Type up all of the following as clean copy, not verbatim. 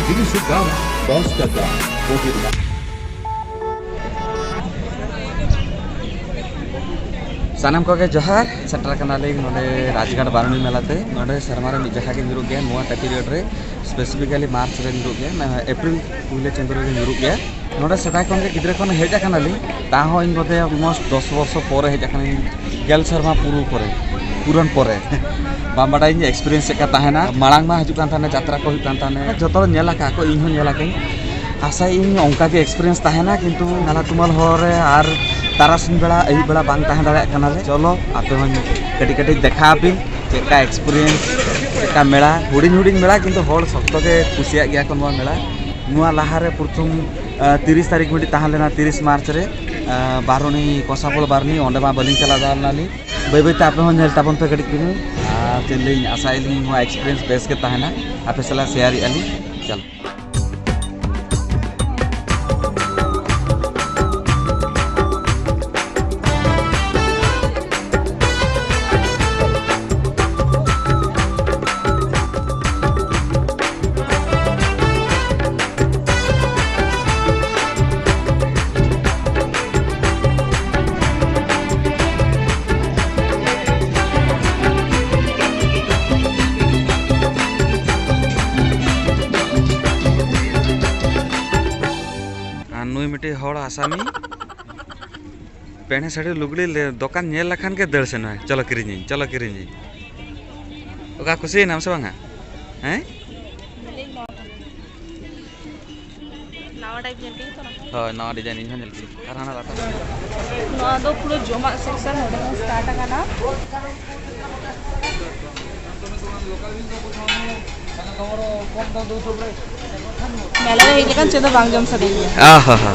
Ini suka bos kata mobil. सानाम को के जोहार सेटर कनाले नोडे राजघाट बारणी मेलाते नोडे शर्मारे निजखा के निरुक गया नुआ पीरियड रे स्पेसिफिकली मार्च रे निरुक गया मैं अप्रैल पुले चंद्र रे निरुक गया नोडे सेटा कोन के गिद्रे कोन हेजा कनाली ता हो इन बदे ऑलमोस्ट 10 वर्ष परे हेजा कनाली गेल शर्मा पुरु परे पुरन परे बामबाडा इन एक्सपीरियंस का ताहेना मालांग मा हजु कान थाने यात्रा को कान थाने जतो नेला का को इन हो नेला के आशा इन ओंका के एक्सपीरियंस ताहेना किंतु नाला तुमल होरे आर तारासिन बेड़ा अयु बेड़ा बांग ताहे दाड़े कनाले चलो आपे हन कटी कटी देखा बिन चेका एक्सपीरियंस चेका मेला हुडिंग हुडिंग मेला किंतु होड़ सख्त के खुशिया गया कोन मेला नुआ लाहारे प्रथम 30 तारीख मिटी ताहलेना 30 मार्च रे बारणी कोसापोल बारणी ओंडे मा बलिंग चला दालनाली बै बै आपे हन नेल ताबन पे कटी किनु चेलिंग आसाइलिंग नुआ एक्सपीरियंस बेस के ताहेना आपे सला शेयर आली चल नुई मिट्टी हड़ आसामी पेणे साड़ी लुगड़ी दुकान नेल लखान के दड़ से न चलो किरिंजी ओका खुशी नाम से बांगा हैं नवा टाइप जेल के तो हां नवा डिजाइन इन नेल की कारहाना लाटा नवा दो पूरा जोमा सेक्शन होडे स्टार्ट करना मेला रे हेजे kan चेdo बांग जम सदे आहा हा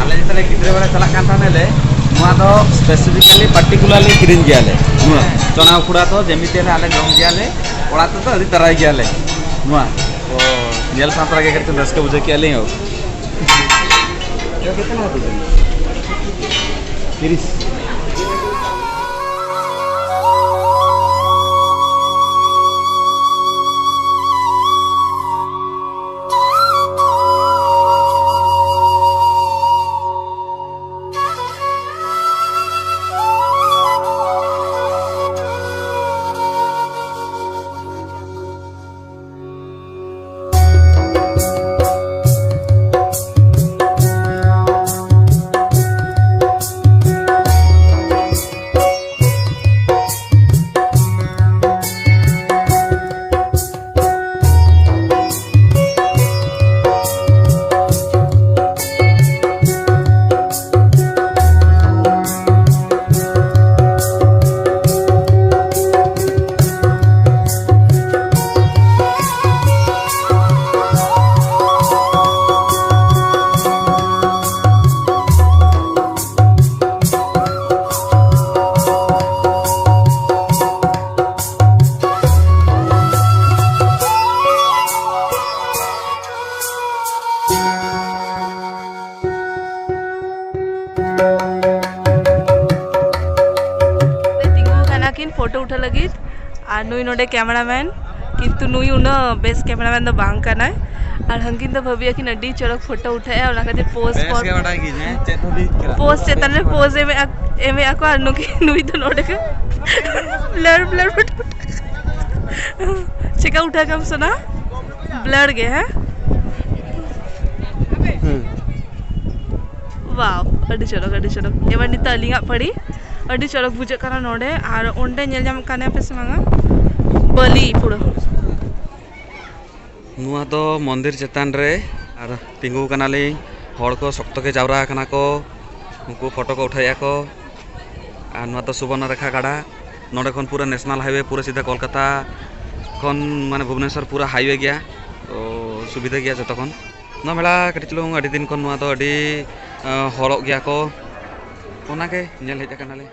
आले जतले गिद्रे बेला चला कान थानेले नुआ दो स्पेसिफिकली पर्टिकुलरली ग्रीन गियाले नुआ चना उखुड़ा तो जेमिति ले आले जम गियाले कोड़ा तो अदि तराई गियाले नुआ तो नेल सांतरा के करते रस के बुझे कियाले हो ये कितना है 30 फोटो उठा लगी और नुई नोडे कैमरामैन किंतु नुई उन बेस्ट कैमरामैन दो बांग करना है और हंकिन तो भविया कि नडी चढ़क फोटो उठाया और खातिर पोस्ट चेतन में पोज एमे आको अनु की नुई तो नोडे के ब्लर ब्लर फोटो चिका उठा कम सुना ब्लर गए हैं वाव अडी चढ़क एबार नित अलिंगा पड़ी अडी चढ़क बुझे करा नोडे और ओंडे नेल जाम काने पे समांगा बली पूरा नुआ तो मंदिर चेतान रे और तिंगु कनाली हड़ को शक्त के जावरा कना को उनको फोटो को उठाया को और नुआ तो सुवर्णरेखा गाड़ा नोडे खन पूरा नेशनल हाईवे पूरा सीधा कोलकाता खन माने भुवनेश्वर पूरा हाईवे गया तो सुविधा गया जत खन नुआ मेला कटी चलुंग अडी दिन खन नुआ तो अडी हड़क गया को ओना के नेल हेज कनाले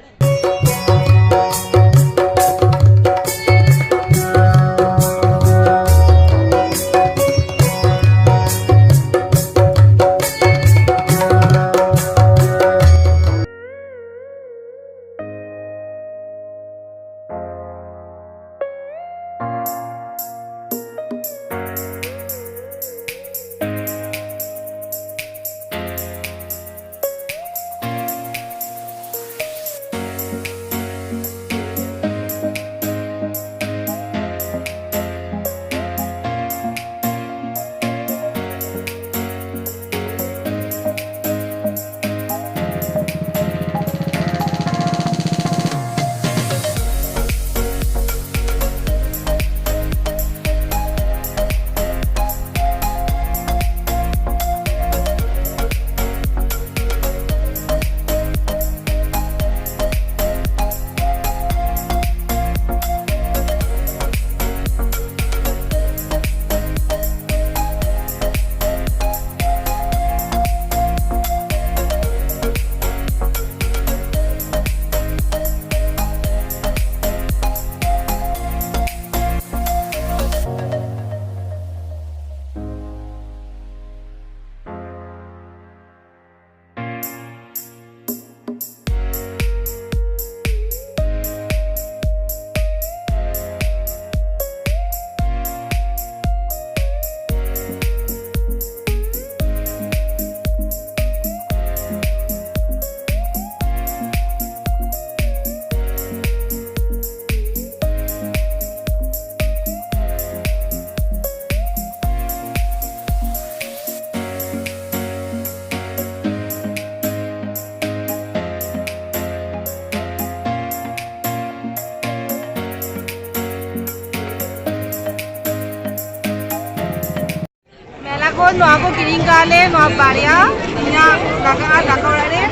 ᱠᱚ ᱱᱚᱣᱟ ᱠᱚ ᱠᱤᱨᱤᱧ ᱠᱟᱜᱼᱟᱞᱮ ᱱᱚᱣᱟ ᱵᱟᱨᱭᱟ ᱤᱧᱟᱹᱜ ᱫᱟᱠᱟ ᱚᱲᱟᱜ ᱨᱮ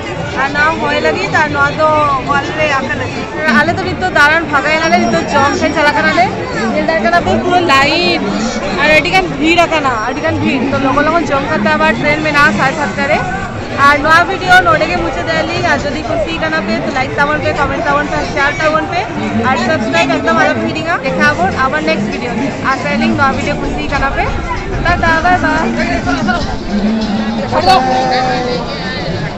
ᱟᱨ ᱱᱚᱣᱟ ᱦᱚᱭ ᱞᱟᱹᱜᱤᱫ ᱟᱨ ᱱᱚᱣᱟ ᱫᱚ ᱚᱞ ᱨᱮ ᱟᱸᱠᱟ ᱞᱟᱹᱜᱤᱫ ᱟᱞᱮ ᱫᱚ ᱱᱤᱛᱚᱜ ᱫᱟᱬᱟᱱ ᱵᱷᱟᱜᱟᱭᱮᱱᱟᱞᱮ ᱱᱤᱛᱚᱜ ᱡᱚᱢ ᱴᱷᱮᱱ ᱪᱟᱞᱟᱜ ᱠᱟᱱᱟᱞᱮ ᱧᱮᱞ ᱫᱟᱲᱮᱭᱟᱜ ᱠᱟᱱᱟ ᱯᱮ ᱯᱩᱨᱟᱹ ᱞᱟᱭᱤᱱ ᱟᱨ ᱟᱹᱰᱤᱜᱟᱱ ᱵᱷᱤᱲ ᱟᱠᱟᱱᱟ ᱟᱹᱰᱤᱜᱟन ᱵᱷᱤᱲ ᱛᱚ ᱞᱚᱜᱚᱱ ᱞᱚᱜᱚᱱ ᱡᱚᱢ ᱠᱟᱛᱮ ᱟᱵᱟर ᱴᱨᱮन ᱢᱮᱱᱟᱜᱼᱟ 7:30 ᱨᱮ আর নয়া ভিডিও নোডে গে মুছে দেলি আর যদি খুশি কানা পে তো লাইক তাবন পে কমেন্ট তাবন পে শেয়ার তাবন পে আর সাবস্ক্রাইব একদম আলো ভিডিও দেখা হবো আবার নেক্সট ভিডিও আর ট্রেলিং নয়া ভিডিও খুশি কানা পে টাটা বাই বাই